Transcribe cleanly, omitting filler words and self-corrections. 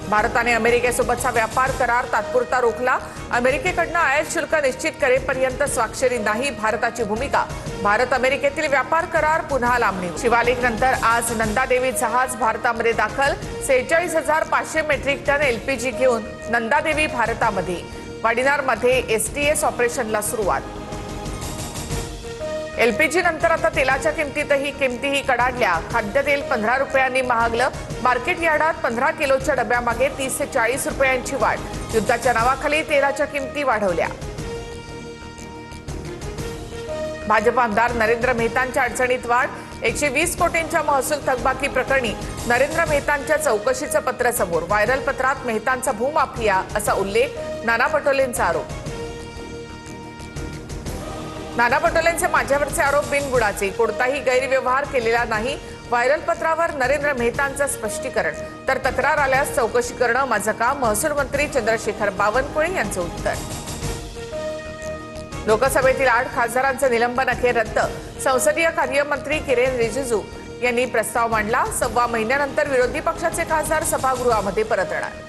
भारताने अमेरिकेसोबतचा व्यापार करार तात्पुरता रोखला। अमेरिकेकडून आयात शुल्क निश्चित करेपर्यंत स्वाक्षरी नाही, भारताची भूमिका। भारत अमेरिकेतील व्यापार करार पुन्हा लांबणी। शिवालिक नंतर आज नंदादेवी जहाज भारतामध्ये दाखल। 46,500 मेट्रिक टन एलपीजी घेऊन नंदादेवी भारतामध्ये। वाडिनारमध्ये एसटीएस ऑपरेशनला सुरुवात। एलपीजी नंतर आता तेलाच्या किमतीही कडाडल्या। खाद्यतेल 15 रुपयांनी महागलं। मार्केट यार्डात 15 किलोच्या डब्यामागे 30 ते 40 रुपयांची वाढ। युद्धाच्या नावाखाली तेलाच्या किमती वाढवल्या। भाजप आमदार नरेंद्र मेहतांच्या अडचणीत वाढ। 120 कोटींच्या महसूल थकबाकी प्रकरणी नरेंद्र मेहतांच्या चौकशीचं पत्र समोर। व्हायरल पत्रात मेहतांचा भूमाफिया असा उल्लेख। नाना पटोलेंचा आरोप। नाना पटोलेंचे माझ्यावरचे आरोप बिनबुडाचे, कोणताही गैरव्यवहार केलेला नाही। व्हायरल पत्रावर नरेंद्र मेहतांचं स्पष्टीकरण। तर तक्रार आल्यास चौकशी करणं माझं काम, महसूल मंत्री चंद्रशेखर बावनकुळे यांचं उत्तर। लोकसभेतील 8 खासदारांचं निलंबन अखेर रद्द। संसदीय कार्यमंत्री किरेन रिजिजू यांनी प्रस्ताव मांडला। 1.25 महिन्यानंतर विरोधी पक्षाचे खासदार सभागृहामध्ये परतणार।